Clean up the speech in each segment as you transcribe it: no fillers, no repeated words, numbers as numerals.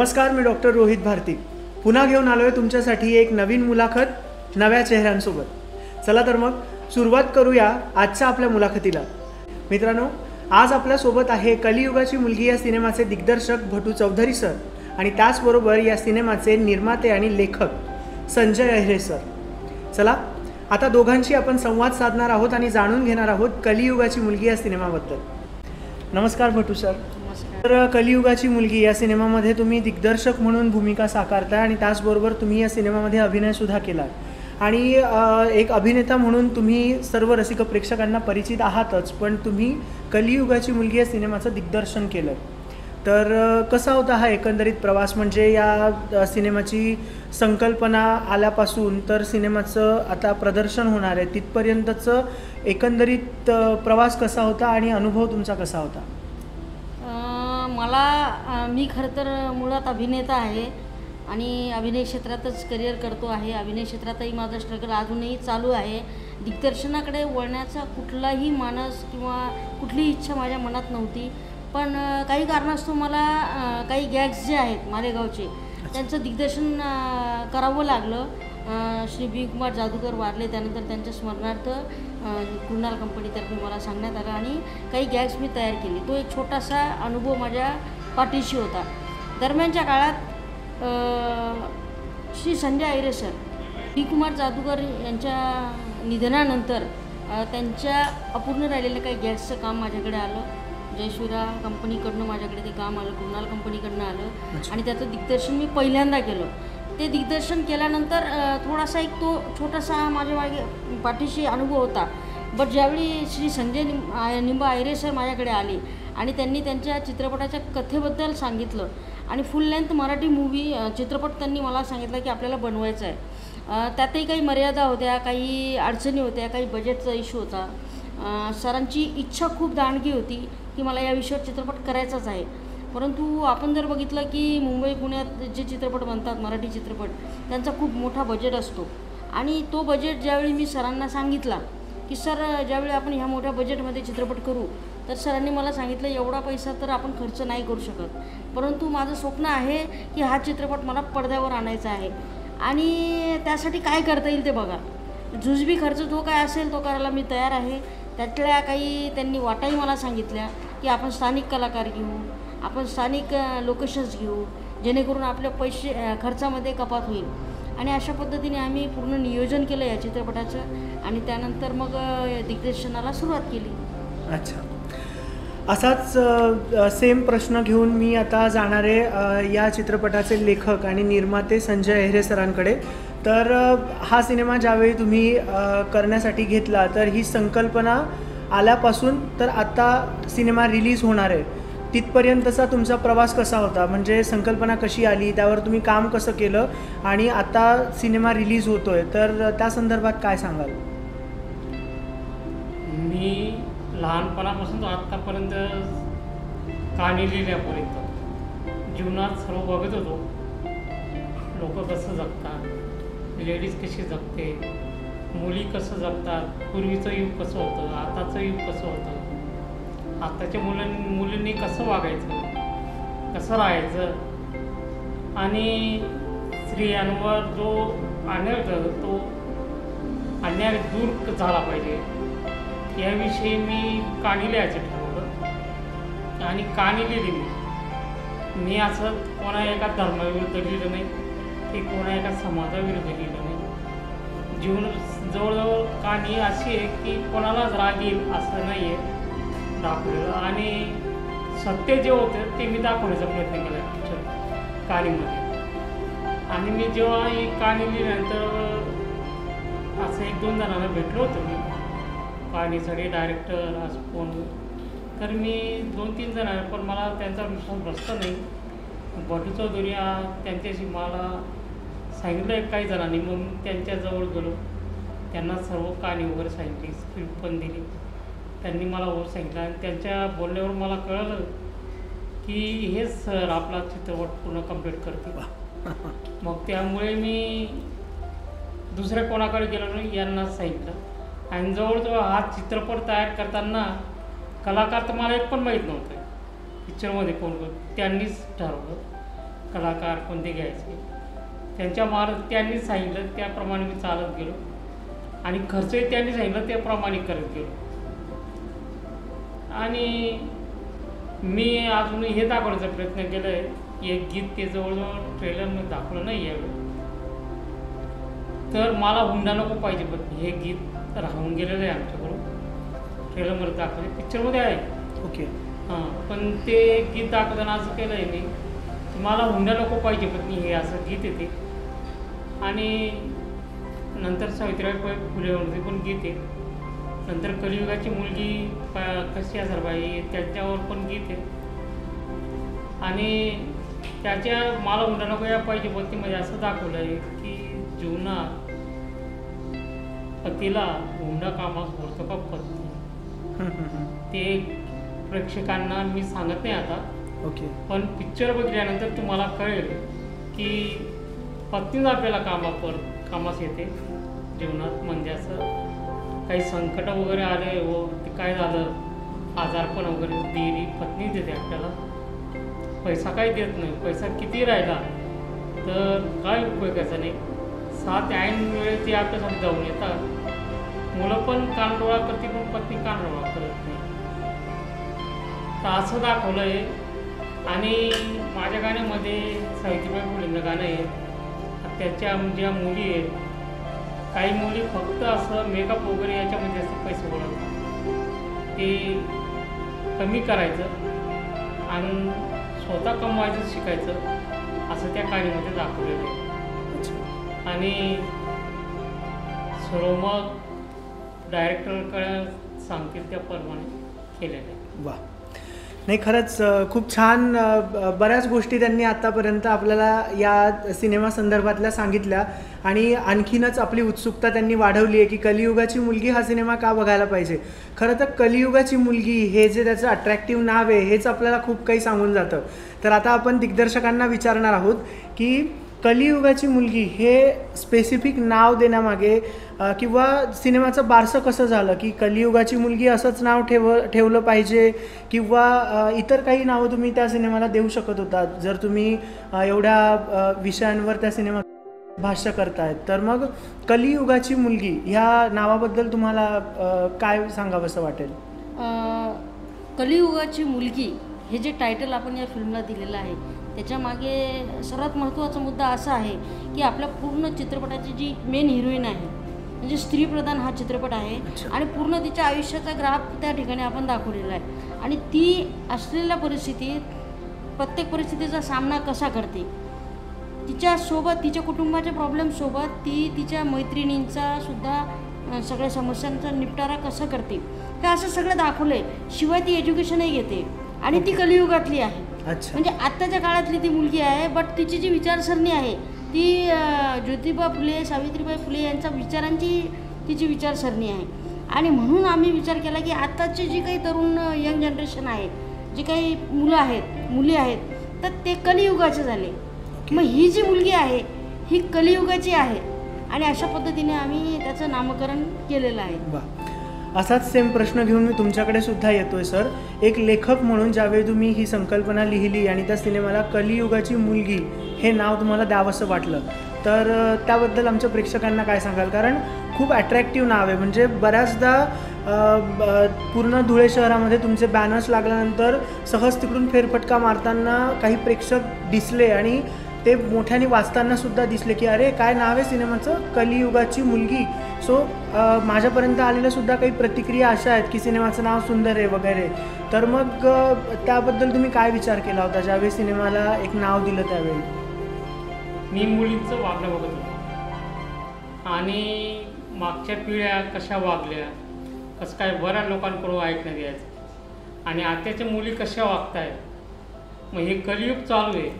नमस्कार, मी डॉक्टर रोहित भारती पुन्हा घेऊन आलो आहे तुमच्यासाठी एक नवीन मुलाखत नव्या चेहऱ्यांसोबत। चला तर मग सुरुवात करूया आजच्या आपल्या मुलाखतीला। मित्रांनो, आज आपल्यासोबत आहे कलियुगाची मुलगी या सिनेमाचे दिग्दर्शक भटू चौधरी सर आणि त्याचबरोबर या सिनेमाचे निर्माते आणि लेखक संजय अहिरे सर। चला आता दोघांशी आपण संवाद साधणार आहोत आणि जाणून घेणार आहोत कलियुगाची मुलगी या सिनेमाबद्दल। नमस्कार भटू सर। तर कलियुगाची मुलगी या सिनेमामध्ये तुम्ही दिग्दर्शक म्हणून भूमिका साकारताय आणि त्याचबरोबर तुम्ही या सिनेमामध्ये अभिनयसुद्धा केला आणि एक अभिनेता म्हणून तुम्ही सर्व रसिक प्रेक्षकांना परिचित आहातच, पण तुम्ही कलियुगाची मुलगी या सिनेमाचं दिग्दर्शन केलं। तर कसा होता हा एकंदरीत प्रवास? म्हणजे या सिनेमाची संकल्पना आल्यापासून तर सिनेमाचं आता प्रदर्शन होणार आहे तिथपर्यंतचं एकंदरीत प्रवास कसा होता आणि अनुभव तुमचा कसा होता? मी खरं तर मुळात अभिनेता आहे आणि अभिनय क्षेत्रातच करिअर करतो आहे। अभिनय क्षेत्रातही माझं स्ट्रगल अजूनही चालू आहे। दिग्दर्शनाकडे वळण्याचा कुठलाही मानस किंवा कुठलीही इच्छा माझ्या मनात नव्हती, पण काही कारणास्तव मला काही गॅग्स जे आहेत मालेगावचे त्यांचं दिग्दर्शन करावं लागलं। श्री बी कुमार जादूगर वारले, त्यानंतर त्यांच्या स्मरणार्थ कृणाल कंपनीतर्फे मला सांगण्यात आलं आणि काही गॅग्स मी तयार केले। तो एक छोटासा अनुभव माझ्या पाठीशी होता। दरम्यानच्या काळात श्री संजय अहिरे सर, बी कुमार जादूगर यांच्या निधनानंतर त्यांच्या अपूर्ण राहिलेलं काही गॅग्सचं काम माझ्याकडे आलं। जयशिवरा कंपनीकडनं माझ्याकडे ते काम आलं, कृणाल कंपनीकडनं आलं आणि त्याचं दिग्दर्शन मी पहिल्यांदा केलं। ते दिग्दर्शन केल्यानंतर थोडासा एक तो छोटासा माझ्या मागे पाठीशी अनुभव होता। बट ज्यावेळी श्री संजय निंबा अहिरे सर माझ्याकडे आले आणि त्यांनी त्यांच्या चित्रपटाच्या कथेबद्दल सांगितलं आणि फुल लेंथ मराठी चित्रपट त्यांनी मला सांगितलं की आपल्याला बनवायचं आहे। त्यातही काही मर्यादा होत्या, काही अडचणी होत्या, काही बजेटचा इश्यू होता। सरांची इच्छा खूप दांडगी होती की मला या विषयावर चित्रपट करायचाच आहे। परंतु आपण जर बघितलं की मुंबई पुण्यात जे चित्रपट बनतात मराठी चित्रपट, त्यांचा खूप मोठा बजेट असतो आणि तो बजेट ज्यावेळी मी सरांना सांगितला की सर ज्यावेळी आपण ह्या मोठ्या बजेटमध्ये चित्रपट करू, तर सरांनी मला सांगितलं एवढा पैसा तर आपण खर्च नाही करू शकत, परंतु माझं स्वप्न आहे की हा चित्रपट मला पडद्यावर आणायचा आहे आणि त्यासाठी काय करता येईल ते बघा। जुजबी खर्च जो काय असेल तो करायला मी तयार आहे। त्यातल्या काही त्यांनी वाटाही मला सांगितल्या की आपण स्थानिक कलाकार घेऊ, आपण स्थानिक लोकेशन्स घेऊ, जेणेकरून आपल्या खर्चामध्ये कपात होईल आणि अशा पद्धतीने आम्ही पूर्ण नियोजन केलं या चित्रपटाचं आणि त्यानंतर मग दिग्दर्शनाला सुरुवात केली। अच्छा, असाच सेम प्रश्न घेऊन मी आता जाणार आहे या चित्रपटाचे लेखक आणि निर्माते संजय अहिरे सरांकडे। तर हा सिनेमा ज्यावेळी तुम्ही करण्यासाठी घेतला, तर ही संकल्पना आल्यापासून तर आता सिनेमा रिलीज होणार आहे तिथपर्यंतचा तुमचा प्रवास कसा होता? म्हणजे संकल्पना कशी आली, त्यावर तुम्ही काम कसं केलं आणि आता सिनेमा रिलीज होतोय, तर त्या संदर्भात काय सांगाल? मी लहानपणापासून तो आत्तापर्यंत कहाणी लिहिल्यापर्यंत जीवनात सर्व बघत होतो। लोक कसं जगतात, लेडीज कशी जगते, मुली कसं जगतात, पूर्वीचं युग कसं होतं, आताचं युग कसं होतं, आताच्या मुलींनी कसं वागायचं, कसं राहायचं आणि स्त्रियांवर जो अन्याय होतो तो अन्याय दूर झाला पाहिजे याविषयी मी कहाणी लिहायचं ठरवलं आणि कहाणी लिहिली। मी असं कोणा एका धर्माविरुद्ध लिहिलं नाही की कोणा एका समाजाविरुद्ध लिहिलं नाही। जीवन जवळजवळ कहाणी अशी आहे की कोणालाच राग येईल असं नाही आहे दाखवलेलं आणि सत्य जे होतं ते मी दाखवण्याचा प्रयत्न केला कहाणीमध्ये। आणि मी जेव्हा ही कहाणी लिहिल्यानंतर असं 1-2 जणांना भेटलो होतो मी कहाणीसाठी, डायरेक्टर असं कोण, तर मी 2-3 जणांना, पण मला त्यांचा विश्वास बसला नाही। भटू चौधरी त्यांच्याशी मला सांगितलं काही जणांनी, मग त्यांच्याजवळ गेलो, त्यांना सर्व कहाणी वगैरे सांगितली, स्क्रिप्ट पण दिली, त्यांनी मला वर सांगितलं आणि त्यांच्या बोलण्यावर मला कळलं की हे सर आपला चित्रपट पूर्ण कंप्लीट करतील। मग त्यामुळे मी दुसऱ्या कोणाकडे गेलो नाही, यांनाच सांगितलं आणि जवळजवळ हा चित्रपट तयार करताना कलाकार तर मला एक पण माहीत नव्हतं पिक्चरमध्ये कोण कोण, त्यांनीच ठरवलं कलाकार कोणते घ्यायचे त्यांच्या त्यांनी सांगितलं त्याप्रमाणे मी चालत गेलो आणि खर्चही त्यांनी सांगितलं त्याप्रमाणे करत गेलो. आणि मी अजून हे दाखवण्याचा प्रयत्न केला आहे. एक गीत ते जवळजवळ ट्रेलरमध्ये दाखवलं नाही यावेळी. तर मला हुंडा नको पाहिजे पण हे गीत राहून गेलेलं आहे आमच्याकडून. ट्रेलरमध्ये दाखवलं पिक्चरमध्ये आहे. ओके. हां, पण ते गीत दाखवताना असं केलं आहे मी मला हुंडा नको पाहिजे पण हे असं गीत येते. आणि नंतर सावित्रीबाई फुलेवरती पण गीत आहे. नंतर कलियुगाची मुलगी कशी असेल बाई त्याच्यावर पण गीत आहे. आणि त्याच्या मला हुंडा नको या पाहिजे पत्नीमध्ये असं दाखवलं आहे की जीवनात पतीला हुंडा कामास होतं का पत्नी ते प्रेक्षकांना मी सांगत नाही आता. ओके. पण पिक्चर बघितल्यानंतर तुम्हाला कळेल की पत्नीच आपल्याला कामास येते जीवनात. म्हणजे असं काही संकट वगैरे आले व ते काय झालं आजारपण वगैरे देरी पत्नी देते आपल्याला. पैसा काही देत नाही. पैसा किती राहिला तर काय उपयोगाचा नाही. साथ ऐन वेळेस ते आपल्यासाठी जाऊन येतात. मुलं पण कानडोळा करते पण पत्नी कानडोळा करत नाही. तर असं दाखवलं आहे. आणि माझ्या गाण्यामध्ये सावित्रीबाई फुलेंचं गाणं आहे. त्याच्या ज्या मुली आहेत काही मुली फक्त असं मेकअप वगैरे याच्यामध्ये असं पैसे बोलवतात ते कमी करायचं आणि स्वतः कमवायचं शिकायचं असं त्या कहाणीमध्ये दाखवलेलं आहे. आणि सर्व मग डायरेक्टरकडे सांगतील त्याप्रमाणे केलेलं आहे. वा. नाही खरंच खूप छान. बऱ्याच गोष्टी त्यांनी आत्तापर्यंत आपल्याला या सिनेमा संदर्भातल्या सांगितल्या आणि आणखीनच आपली उत्सुकता त्यांनी वाढवली आहे की कलियुगाची मुलगी हा सिनेमा का बघायला पाहिजे. खरं तर कलियुगाची मुलगी हे जे त्याचं अट्रॅक्टिव्ह नाव आहे हेच आपल्याला खूप काही सांगून जातं. तर आता आपण दिग्दर्शकांना विचारणार आहोत की कलियुगाची मुलगी हे स्पेसिफिक नाव देण्यामागे किंवा सिनेमाचं बारसं कसं झालं की कलियुगाची मुलगी असंच नाव ठेवलं पाहिजे किंवा इतर काही नावं तुम्ही त्या सिनेमाला देऊ शकत होता जर तुम्ही एवढ्या विषयांवर त्या सिनेमात भाष्य करतायत. तर मग कलियुगाची मुलगी ह्या नावाबद्दल तुम्हाला काय सांगावंसं वाटेल? कलियुगाची मुलगी हे जे टायटल आपण या फिल्मला दिलेलं आहे त्याच्यामागे सर्वात महत्त्वाचा मुद्दा असा आहे की आपल्या पूर्ण चित्रपटाची जी मेन हिरोईन आहे म्हणजे स्त्रीप्रधान हा चित्रपट आहे आणि पूर्ण तिच्या आयुष्याचा ग्राफ त्या ठिकाणी आपण दाखवलेला आहे. आणि ती असलेल्या परिस्थितीत प्रत्येक परिस्थितीचा सामना कसा करते तिच्यासोबत तिच्या कुटुंबाच्या प्रॉब्लेमसोबत ती तिच्या मैत्रिणींचा सुद्धा सगळ्या समस्यांचा निपटारा कसा करते हे असं सगळं दाखवलं आहे. शिवाय ती एज्युकेशनही घेते आणि ती कलियुगातली आहे. म्हणजे आत्ताच्या काळातली ती मुलगी आहे बट तिची जी विचारसरणी आहे ती ज्योतिबा फुले सावित्रीबाई फुले यांच्या विचारांची तिची विचारसरणी आहे. आणि म्हणून आम्ही विचार केला की आत्ताची जी काही तरुण यंग जनरेशन आहे जी काही मुलं आहेत मुली आहेत तर ते कलियुगाचे झाले. मग ही जी मुलगी आहे ही कलियुगाची आहे आणि अशा पद्धतीने आम्ही त्याचं नामकरण केलेलं आहे. असाच सेम प्रश्न घेऊन मी तुमच्याकडे सुद्धा येतोय सर. एक लेखक म्हणून ज्यावेळी तुम्ही ही संकल्पना लिहिली आणि त्या सिनेमाला कलियुगाची मुलगी हे नाव तुम्हाला द्यावंसं वाटलं तर त्याबद्दल आमच्या प्रेक्षकांना काय सांगाल? कारण खूप अट्रॅक्टिव्ह नाव आहे. म्हणजे बऱ्याचदा पूर्ण धुळे शहरामध्ये तुमचे बॅनर्स लागल्यानंतर सहज तिकडून फेरफटका मारताना काही प्रेक्षक दिसले आणि ते मोठ्याने वाचताना सुद्धा दिसले की अरे काय नाव आहे सिनेमाचं, कलियुगाची मुलगी. सो माझ्यापर्यंत आलेल्या सुद्धा काही प्रतिक्रिया अशा आहेत की सिनेमाचं नाव सुंदर आहे वगैरे. तर मग त्याबद्दल तुम्ही काय विचार केला होता ज्यावेळी सिनेमाला एक नाव दिलं त्यावेळी? मी मुलींचं वागणं बघत होतो आणि मागच्या पिढ्या कशा वागल्या कसं काय बऱ्याच लोकांकडून ऐकण्यात यायचं आणि आत्ताच्या मुली कशा वागतायत. मग हे कलियुग चालू आहे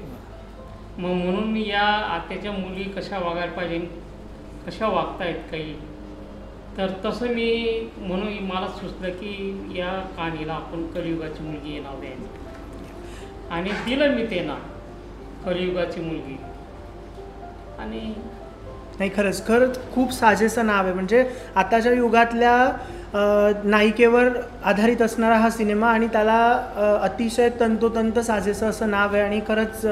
मग म्हणून मी या आत्याच्या मुली कशा वागायला पाहिजे कशा वागतायत काही तर तसं मी म्हणून मला सुचलं की या कहाणीला आपण कलियुगाची मुलगी हे नाव द्यायचं आणि दिलं मी ते नाव कलियुगाची मुलगी. आणि नाही खरंच खूप साजेसं नाव आहे. म्हणजे आताच्या युगातल्या नायिकेवर आधारित असणारा हा सिनेमा आणि त्याला अतिशय तंतोतंत साजेसं असं नाव आहे आणि खरंच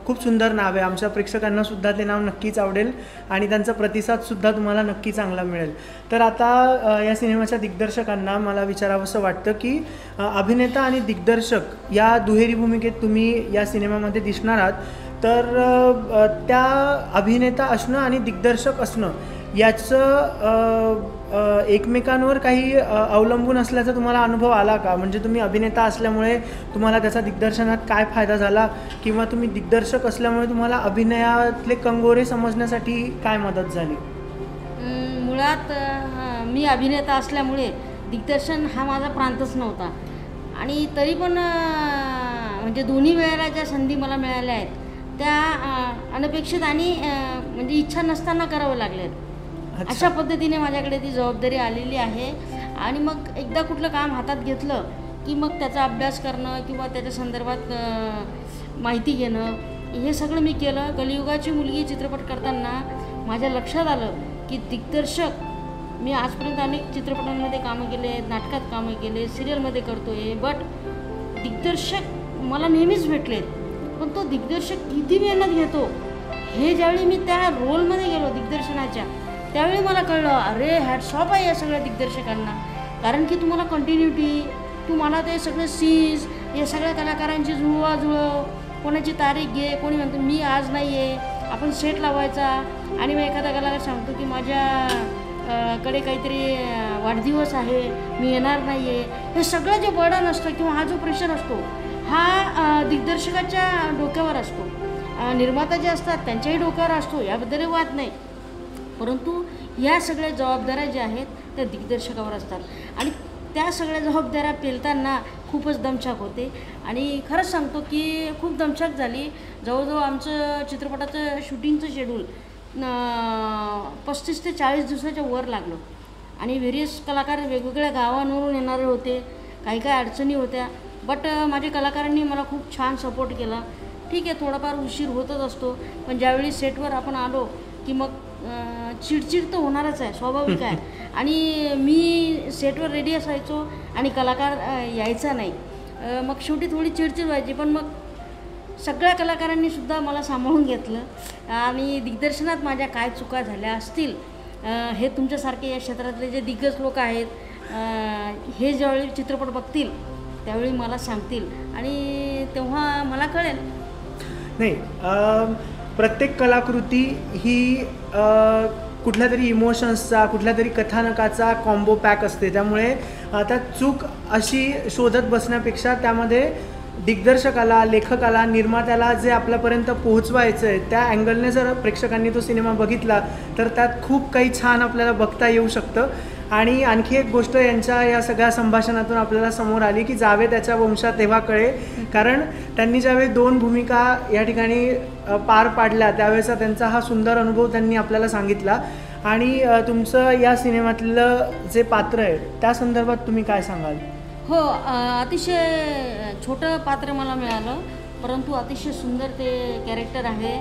खूप सुंदर नाव आहे. आमच्या प्रेक्षकांनासुद्धा ते नाव नक्कीच आवडेल आणि त्यांचा प्रतिसादसुद्धा तुम्हाला नक्की चांगला मिळेल. तर आता या सिनेमाच्या दिग्दर्शकांना मला विचारावंसं वाटतं की अभिनेता आणि दिग्दर्शक या दुहेरी भूमिकेत तुम्ही या सिनेमामध्ये दिसणार आहात. तर त्या अभिनेता असणं आणि दिग्दर्शक असणं याचं एकमेकांवर काही अवलंबून असल्याचा तुम्हाला अनुभव आला का? म्हणजे तुम्ही अभिनेता असल्यामुळे तुम्हाला त्याचा दिग्दर्शनात काय फायदा झाला किंवा तुम्ही दिग्दर्शक असल्यामुळे तुम्हाला अभिनयातले कंगोरे समजण्यासाठी काय मदत झाली? मुळात मी अभिनेता असल्यामुळे दिग्दर्शन हा माझा प्रांतच नव्हता आणि तरी पण म्हणजे दोन्ही वेळेला ज्या संधी मला मिळाल्या आहेत त्या अनपेक्षित आणि म्हणजे इच्छा नसताना करावं लागल्यात. अशा पद्धतीने माझ्याकडे ती जबाबदारी आलेली आहे आणि मग एकदा कुठलं काम हातात घेतलं की मग त्याचा अभ्यास करणं किंवा त्याच्या संदर्भात माहिती घेणं हे सगळं मी केलं. कलियुगाची मुलगी चित्रपट करताना माझ्या लक्षात आलं की दिग्दर्शक मी आजपर्यंत अनेक चित्रपटांमध्ये कामं केले आहेत, नाटकात कामं केले, सिरियलमध्ये करतो आहे, बट दिग्दर्शक मला नेहमीच भेटलेत. पण तो दिग्दर्शक किती मेहनत घेतो हे ज्यावेळी मी त्या रोलमध्ये गेलो दिग्दर्शनाच्या त्यावेळी मला कळलं, अरे हॅट्स ऑफ आहे या सगळ्या दिग्दर्शकांना. कारण की तुम्हाला कंटिन्युटी, तुम्हाला ते सगळे सीन्स, या सगळ्या कलाकारांची जुळवाजुळव, कोणाची तारीख घे, कोणी म्हणतो मी आज नाही आहे, आपण सेट लावायचा आणि मग एखादा कलाकार सांगतो की माझ्या कडे काहीतरी वाढदिवस आहे, मी येणार नाही आहे. हे सगळं जे बर्डन असतं किंवा हा जो प्रेशर असतो हा दिग्दर्शकाच्या डोक्यावर असतो. निर्माता जे असतात त्यांच्याही डोक्यावर असतो, याबद्दल वाद नाही. परंतु या सगळ्या जबाबदाऱ्या ज्या आहेत त्या दिग्दर्शकावर असतात आणि त्या सगळ्या जबाबदाऱ्या पेलताना खूपच दमछाक होते आणि खरंच सांगतो की खूप दमछाक झाली. जवळजवळ आमचं चित्रपटाचं शूटिंगचं शेड्यूल 35 ते 40 दिवसाच्या वर लागलं आणि व्हेरियस कलाकार वेगवेगळ्या गावांवरून येणारे होते, काही अडचणी होत्या, बट माझ्या कलाकारांनी मला खूप छान सपोर्ट केला. ठीक आहे, थोडाफार उशीर होतच असतो, पण ज्यावेळी सेटवर आपण आलो की मग चिडचिड तर होणारच आहे, स्वाभाविक आहे. आणि मी सेटवर रेडी असायचो आणि कलाकार यायचा नाही, मग शेवटी थोडी चिडचिड व्हायची. पण मग सगळ्या कलाकारांनीसुद्धा मला सांभाळून घेतलं आणि दिग्दर्शनात माझ्या काय चुका झाल्या असतील हे तुमच्यासारखे या क्षेत्रातले जे दिग्गज लोक आहेत हे ज्यावेळी चित्रपट बघतील त्यावेळी मला सांगतील आणि तेव्हा मला कळेल. नाही, प्रत्येक कलाकृती ही कुठल्या तरी इमोशन्सचा, कुठल्या तरी कथानकाचा कॉम्बो पॅक असते. त्यामुळे त्या चूक अशी शोधत बसण्यापेक्षा त्यामध्ये दिग्दर्शकाला, लेखकाला, निर्मात्याला जे आपल्यापर्यंत पोहोचवायचं आहे त्या अँगलने जर प्रेक्षकांनी तो सिनेमा बघितला तर त्यात खूप काही छान आपल्याला बघता येऊ शकतं. आणि आणखी एक गोष्ट यांच्या या सगळ्या संभाषणातून आपल्याला समोर आली की जावे त्याच्या वंशात तेव्हा कळे. कारण त्यांनी ज्यावेळी 2 भूमिका या ठिकाणी पार पाडल्या त्यावेळेचा त्यांचा हा सुंदर अनुभव त्यांनी आपल्याला सांगितला. आणि तुमचं या सिनेमातलं जे पात्र आहे त्या संदर्भात तुम्ही काय सांगाल? हो, अतिशय छोटं पात्र मला मिळालं, परंतु अतिशय सुंदर ते कॅरेक्टर आहे.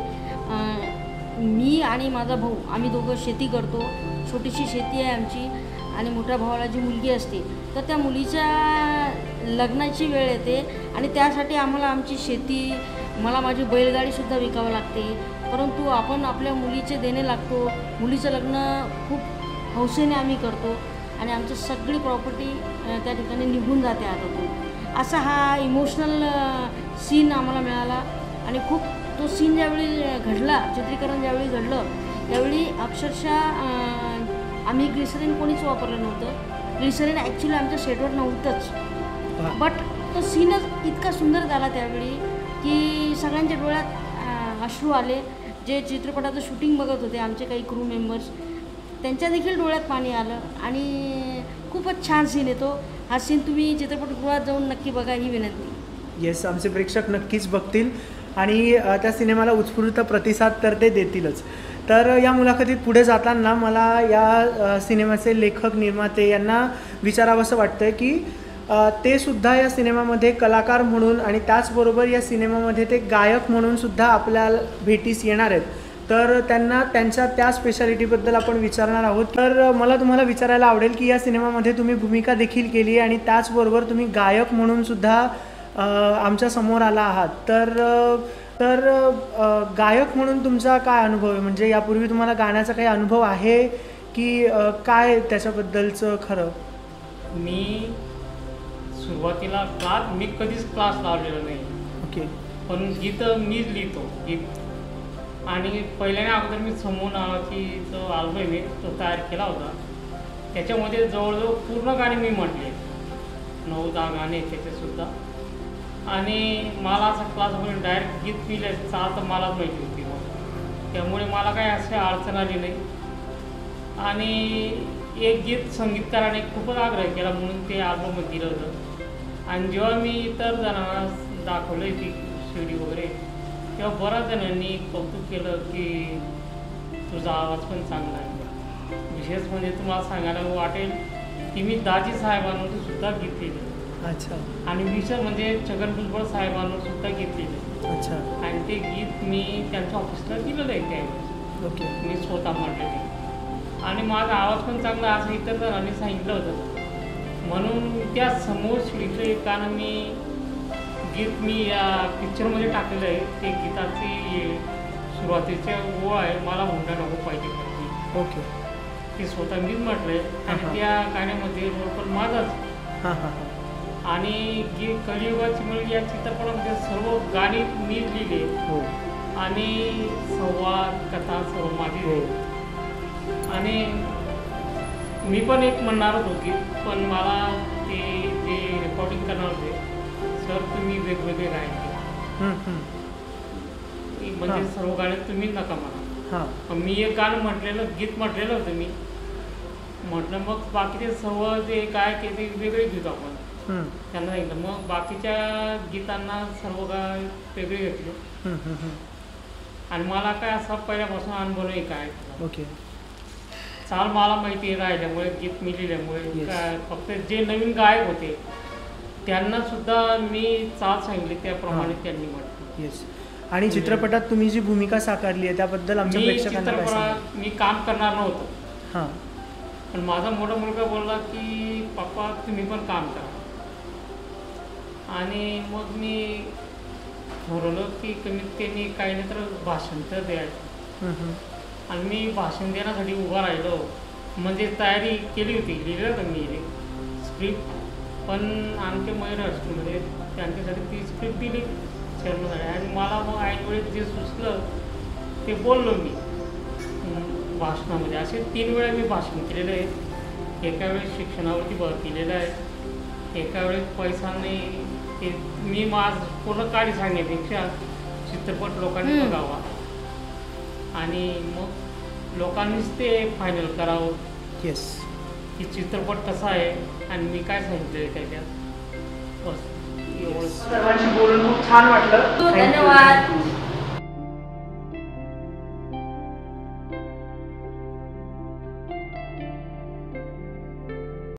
मी आणि माझा भाऊ आम्ही दोघं शेती करतो, छोटीशी शेती आहे आमची आणि मोठ्या भावाला जी मुलगी असते तर त्या मुलीच्या लग्नाची वेळ येते आणि त्यासाठी आम्हाला आमची शेती, मला माझी बैलगाडीसुद्धा विकावं लागते. परंतु आपण आपल्या मुलीचे देणे लागतो, मुलीचं लग्न खूप हौसेने आम्ही करतो आणि आमची सगळी प्रॉपर्टी त्या ठिकाणी निघून जाते हातातून. असा हा इमोशनल सीन आम्हाला मिळाला आणि खूप तो सीन ज्यावेळी घडला, चित्रीकरण ज्यावेळी घडलं त्यावेळी अक्षरशः आम्ही ग्लिसरीन कोणीच वापरलं नव्हतं. ग्लिसरीन ॲक्च्युली आमच्या सेटवर नव्हतंच, बट तो सीनच इतका सुंदर झाला त्यावेळी की सगळ्यांच्या डोळ्यात अश्रू आले. जे चित्रपटाचं शूटिंग बघत होते आमचे काही क्रू मेंबर्स त्यांच्या देखील डोळ्यात पाणी आलं आणि खूपच छान सीन येतो. हा सीन तुम्ही चित्रपटगृहात जाऊन नक्की बघा ही विनंती. येस, आमचे प्रेक्षक नक्कीच बघतील आणि त्या सिनेमाला उत्स्फूर्त प्रतिसाद तर ते देतीलच. तर या मुलाखतीत पुढे जाताना मला या सिनेमाचे लेखक, निर्माते यांना विचारावंसं वाटतं की ते सुद्धा या सिनेमामध्ये कलाकार म्हणून आणि त्याचबरोबर या सिनेमामध्ये ते गायक म्हणून सुद्धा आपल्या भेटीस येणार आहेत. तर त्यांना त्यांच्या त्या स्पेशालिटीबद्दल आपण विचारणार आहोत. तर मला तुम्हाला विचारायला आवडेल की या सिनेमामध्ये तुम्ही भूमिका देखील केली आणि त्याचबरोबर तुम्ही गायक म्हणून सुद्धा आमच्या समोर आला आहात. तर गायक म्हणून तुमचा काय अनुभव आहे, म्हणजे यापूर्वी तुम्हाला गाण्याचा काही अनुभव आहे की काय त्याच्याबद्दलचं खरं? मी सुरुवातीला मी कधीच क्लास लावलेला नाही. ओके. पण गीत मीच लिहितो गीत. आणि पहिल्याने अगोदर मी समूह नावाची जो अल्बम आहे तो तयार केला होता. त्याच्यामध्ये जवळजवळ पूर्ण गाणी मी म्हटले, 9-10 गाणे त्याच्यासुद्धा. आणि मला असं क्लासमध्ये डायरेक्ट गीत लिहिलं चाल तर मलाच माहिती होती मग, त्यामुळे मला काही अशी अडचण आली नाही. आणि एक गीत संगीतकाराने खूपच आग्रह केला म्हणून ते अल्बम दिलं होतं. आणि जेव्हा मी इतर जणांना दाखवलं ती सीडी वगैरे, तेव्हा बऱ्याच जणांनी कौतुक केलं की तुझा आवाज पण चांगला आहे. विशेष म्हणजे तुम्हाला सांगायला वाटेल की मी दाजी साहेबांवर सुद्धा गीत लिहिलं. अच्छा. आणि विशेष म्हणजे छगन भुजबळ साहेबांवर सुद्धा गीत लिहिलं. अच्छा. आणि ते गीत मी त्यांच्या ऑफिसला दिलेलं आहे त्यावेळेस. ओके. मी स्वतः म्हटलेले. आणि माझा आवाज पण चांगला असं इतर जणांनी सांगितलं होतं. म्हणून त्या समोर शिडीतलं गाणं मी गीत मी या पिक्चरमध्ये टाकलेलं आहे. ते गीताची सुरुवातीचे ओळ आहे, मला हुंडा नको पाहिजे पाहिजे. ओके. ते स्वतः मीच म्हटलं आहे. आणि त्या गाण्यामध्ये रोल पण माझाच. हां हां हां. आणि कलियुगाची मुलगी या चित्रपटामध्ये सर्व गाणी मीच लिहिली. हो. आणि संवाद कथा सर्व माझी. हो. आणि मी पण एक म्हणणारच होती, पण मला ते जे रेकॉर्डिंग करणार होते, सर तुम्ही वेगवेगळे गायन केले, म्हणजे सर्व गाणे तुम्ही नका म्हणा. मी एक गाणं म्हटलेलं, गीत म्हटलेलं होतं मी. म्हटलं मग बाकीचे सर्व जे गायक आहे ते वेगळे घेतो आपण, त्यांना सांगितलं. मग बाकीच्या गीतांना सर्व गाय वेगळे घेतले. आणि मला काय असा पहिल्यापासून अनुभव नाही काय. ओके. चाल मला माहिती राहिल्यामुळे, गीत मी लिहिल्यामुळे, काय फक्त जे नवीन गायक होते त्यांना सुद्धा मी चाल सांगितली, त्याप्रमाणे त्यांनी म्हटलं. येस. आणि चित्रपटात तुम्ही जी भूमिका साकारली आहे त्याबद्दल आमच्या प्रेक्षकांना काय सांगाल? मी काम करणार नव्हतं. हां. पण माझा मोठा मुलगा बोलला की पप्पा तुम्ही पण काम करा. आणि मग मी ठरवलं की कमीत कमी काही नाही तर भाषण तर द्यायचं. आणि मी भाषण देण्यासाठी उभा राहिलो, म्हणजे तयारी केली होती, लिहिलं होतं मी स्क्रिप्ट. पण आमच्या मयूर हायस्कूलमध्ये त्यांच्यासाठी ती स्क्रिप्ट दिली चेअरमनसाठी. आणि मला मग ऐनवेळेस जे सुचलं ते बोललो मी भाषणामध्ये. असे 3 वेळा मी भाषण केलेलं आहे. एका वेळेस शिक्षणावरती भर केलेला आहे, एका वेळेस पैसा नाही. ते मी माझं पूर्ण कार्य सांगण्यापेक्षा चित्रपट लोकांनी बघावा आणि मग लोकांनीच ते फायनल करावं. येस. की चित्रपट कसा आहे आणि मी काय सांगितलं आहे त्याच्यात. बस एवढं. सर्वांशी बोलून खूप छान वाटलं. धन्यवाद.